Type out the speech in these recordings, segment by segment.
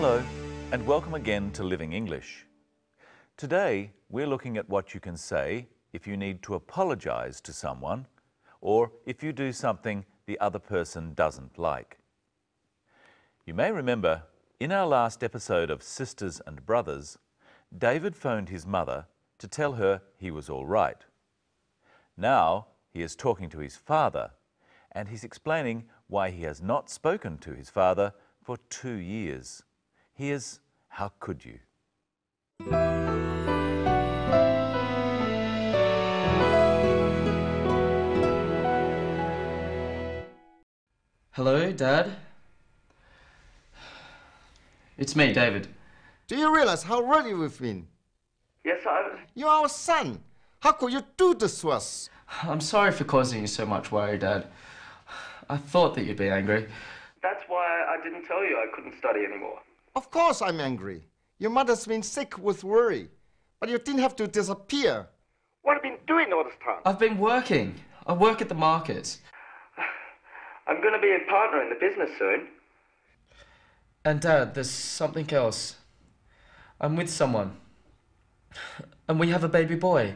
Hello, and welcome again to Living English. Today, we're looking at what you can say if you need to apologize to someone or if you do something the other person doesn't like. You may remember, in our last episode of Sisters and Brothers, David phoned his mother to tell her he was all right. Now, he is talking to his father, and he's explaining why he has not spoken to his father for 2 years. Here's How Could You? Hello, Dad? It's me, David. Do you realize how ready we've been? Yes, You're our son. How could you do this to us? I'm sorry for causing you so much worry, Dad. I thought that you'd be angry. That's why I didn't tell you I couldn't study anymore. Of course I'm angry. Your mother's been sick with worry. But you didn't have to disappear. What have you been doing all this time? I've been working. I work at the market. I'm going to be a partner in the business soon. And Dad, there's something else. I'm with someone. And we have a baby boy.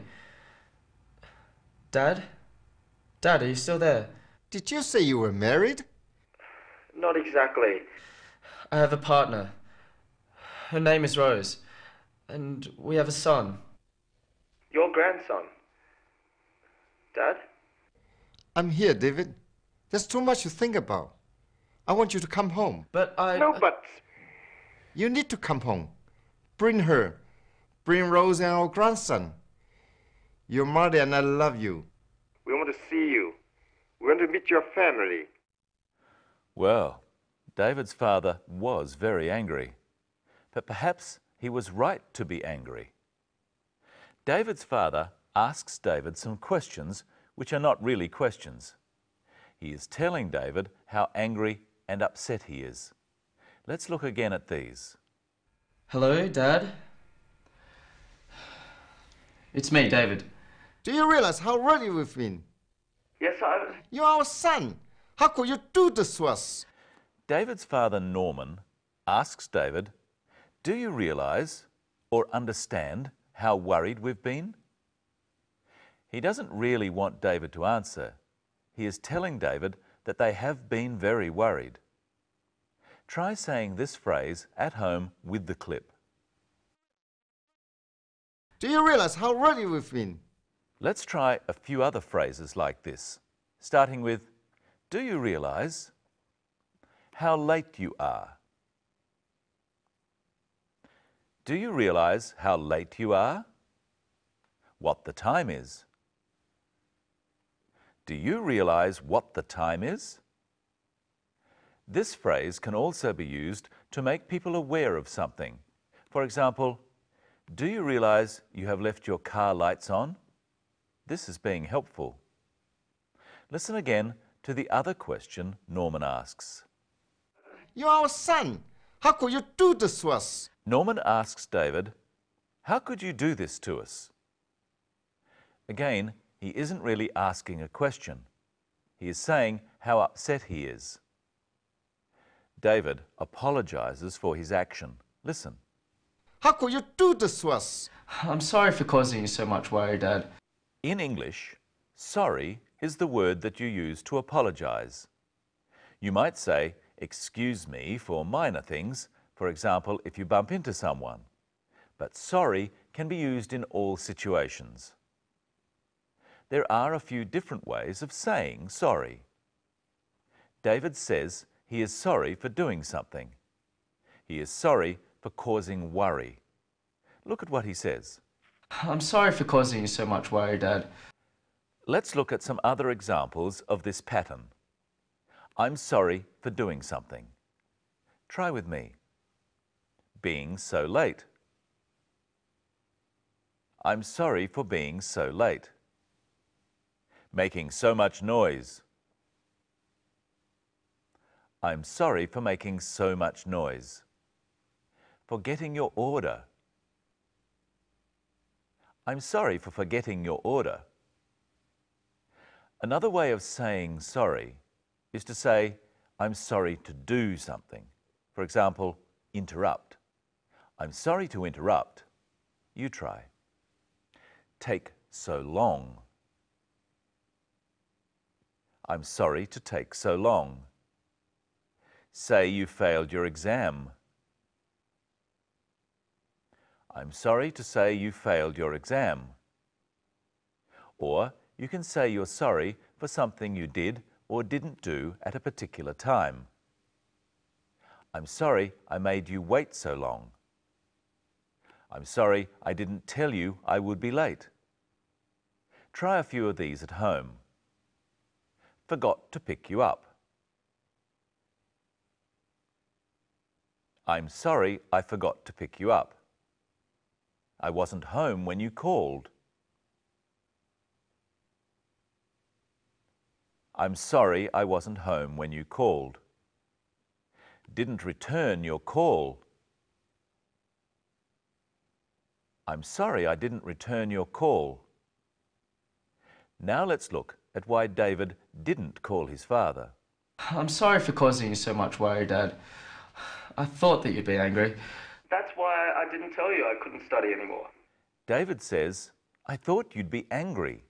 Dad? Dad, are you still there? Did you say you were married? Not exactly. I have a partner. Her name is Rose. And we have a son. Your grandson. Dad? I'm here, David. There's too much to think about. I want you to come home. But I... No buts. You need to come home. Bring her. Bring Rose and our grandson. Your mother and I love you. We want to see you. We want to meet your family. Well, David's father was very angry, but perhaps he was right to be angry. David's father asks David some questions which are not really questions. He is telling David how angry and upset he is. Let's look again at these. Hello, Dad? It's me, David. Do you realize how ready we've been? Yes, You're our son. How could you do this to us? David's father, Norman, asks David, "Do you realize or understand how worried we've been?" He doesn't really want David to answer. He is telling David that they have been very worried. Try saying this phrase at home with the clip. Do you realize how ready we've been? Let's try a few other phrases like this, starting with, "Do you realize?" "How late you are?" "Do you realize how late you are?" "What the time is?" "Do you realize what the time is?" This phrase can also be used to make people aware of something. For example, "Do you realize you have left your car lights on?" This is being helpful. Listen again to the other question Norman asks. You're our son. How could you do this to us? Norman asks David, "How could you do this to us?" Again, he isn't really asking a question. He is saying how upset he is. David apologizes for his action. Listen. How could you do this to us? I'm sorry for causing you so much worry, Dad. In English, sorry is the word that you use to apologize. You might say, "Excuse me," for minor things, for example, if you bump into someone. But sorry can be used in all situations. There are a few different ways of saying sorry. David says he is sorry for doing something. He is sorry for causing worry. Look at what he says. I'm sorry for causing you so much worry, Dad. Let's look at some other examples of this pattern. I'm sorry for doing something. Try with me. Being so late. I'm sorry for being so late. Making so much noise. I'm sorry for making so much noise. Forgetting your order. I'm sorry for forgetting your order. Another way of saying sorry is to say, I'm sorry to do something. For example, interrupt. I'm sorry to interrupt. You try. Take so long. I'm sorry to take so long. Say you failed your exam. I'm sorry to say you failed your exam. Or you can say you're sorry for something you did or didn't do at a particular time. I'm sorry I made you wait so long. I'm sorry I didn't tell you I would be late. Try a few of these at home. Forgot to pick you up. I'm sorry I forgot to pick you up. I wasn't home when you called. I'm sorry I wasn't home when you called. Didn't return your call. I'm sorry I didn't return your call. Now let's look at why David didn't call his father. I'm sorry for causing you so much worry, Dad. I thought that you'd be angry. That's why I didn't tell you I couldn't study anymore. David says, I thought you'd be angry.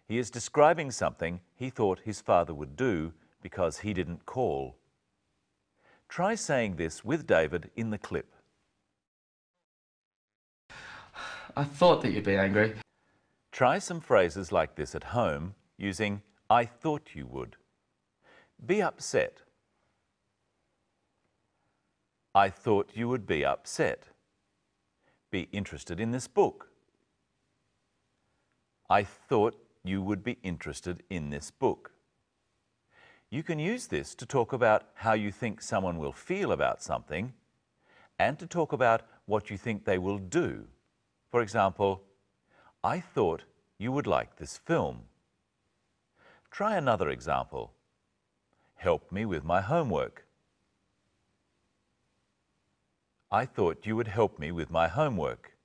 He is describing something he thought his father would do because he didn't call. Try saying this with David in the clip. I thought that you'd be angry. Try some phrases like this at home using I thought you would. Be upset. I thought you would be upset. Be interested in this book. I thought you would be interested in this book. You can use this to talk about how you think someone will feel about something and to talk about what you think they will do. For example, I thought you would like this film. Try another example. Help me with my homework. I thought you would help me with my homework.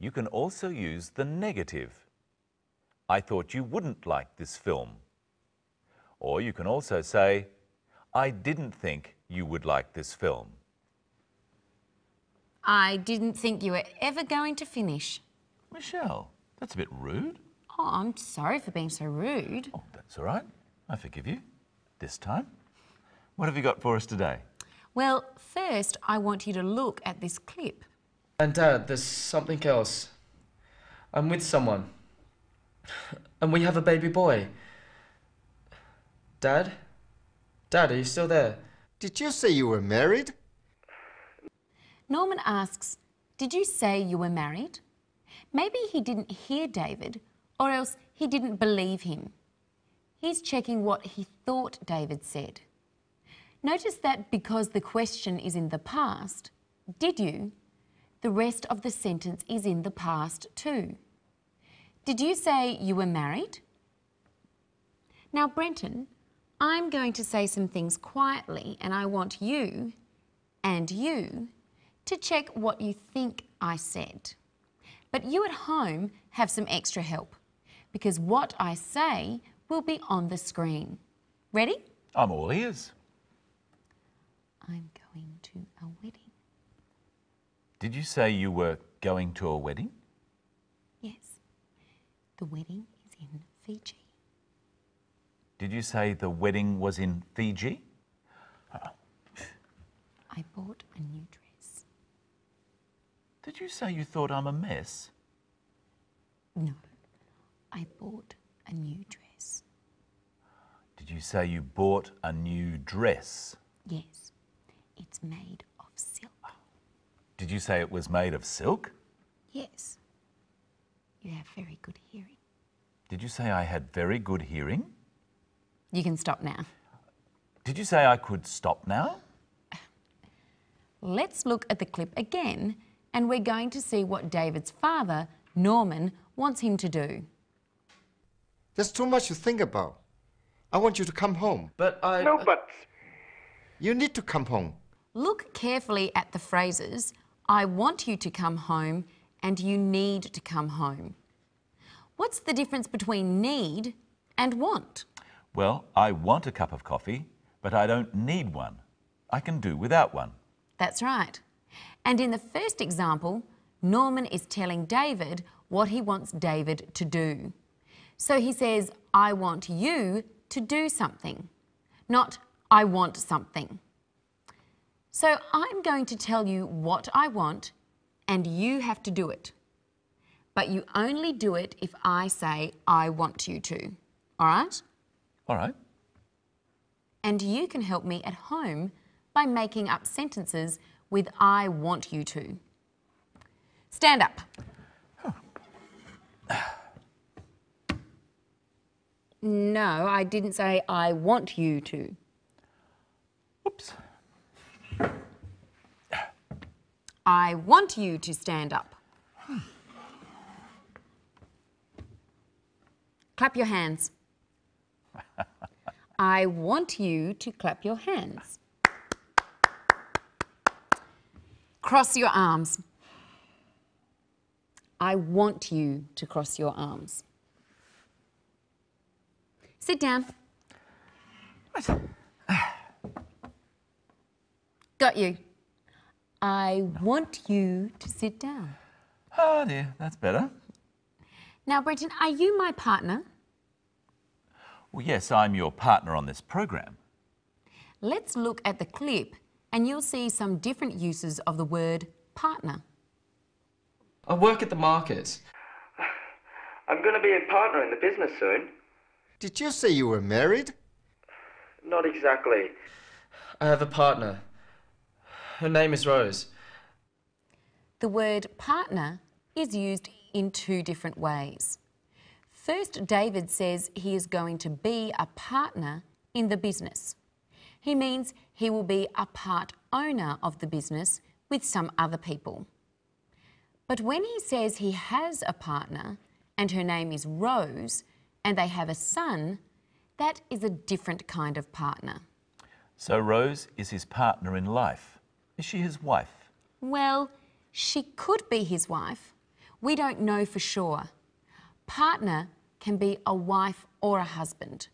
You can also use the negative. I thought you wouldn't like this film. Or you can also say, I didn't think you would like this film. I didn't think you were ever going to finish. Michelle, that's a bit rude. Oh, I'm sorry for being so rude. Oh, that's all right. I forgive you. This time. What have you got for us today? Well, first I want you to look at this clip. And Dad, there's something else. I'm with someone. And we have a baby boy. Dad? Dad, are you still there? Did you say you were married? Norman asks, did you say you were married? Maybe he didn't hear David, or else he didn't believe him. He's checking what he thought David said. Notice that because the question is in the past, did you? The rest of the sentence is in the past too. Did you say you were married? Now, Brenton, I'm going to say some things quietly and I want you and you to check what you think I said. But you at home have some extra help because what I say will be on the screen. Ready? I'm all ears. I'm going to a wedding. Did you say you were going to a wedding? Yes. The wedding is in Fiji. Did you say the wedding was in Fiji? I bought a new dress. Did you say you thought I'm a mess? No, I bought a new dress. Did you say you bought a new dress? Yes, it's made of silk. Did you say it was made of silk? Yes, you have very good hearing. Did you say I had very good hearing? You can stop now. Did you say I could stop now? Let's look at the clip again and we're going to see what David's father, Norman, wants him to do. There's too much to think about. I want you to come home. But No buts. You need to come home. Look carefully at the phrases, I want you to come home and you need to come home. What's the difference between need and want? Well, I want a cup of coffee, but I don't need one. I can do without one. That's right. And in the first example, Norman is telling David what he wants David to do. So he says, I want you to do something, not I want something. So I'm going to tell you what I want and you have to do it. But you only do it if I say I want you to. All right? All right. And you can help me at home by making up sentences with I want you to. Stand up. No, I didn't say I want you to. Oops. I want you to stand up. Clap your hands. I want you to clap your hands. Cross your arms. I want you to cross your arms. Sit down. What? Got you. I want you to sit down. Oh dear, that's better. Now, Brenton, are you my partner? Well, yes, I'm your partner on this program. Let's look at the clip and you'll see some different uses of the word partner. I work at the market. I'm going to be a partner in the business soon. Did you say you were married? Not exactly. I have a partner. Her name is Rose. The word partner is used in two different ways. First, David says he is going to be a partner in the business. He means he will be a part owner of the business with some other people. But when he says he has a partner and her name is Rose and they have a son, that is a different kind of partner. So Rose is his partner in life. Is she his wife? Well, she could be his wife. We don't know for sure. Partner can be a wife or a husband,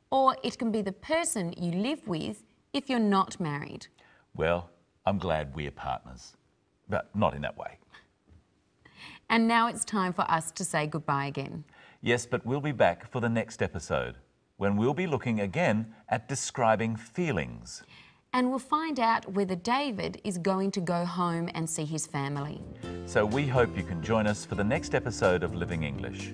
or it can be the person you live with if you're not married. Well, I'm glad we're partners, but not in that way. And now it's time for us to say goodbye again. Yes, but we'll be back for the next episode, when we'll be looking again at describing feelings. And we'll find out whether David is going to go home and see his family. So we hope you can join us for the next episode of Living English.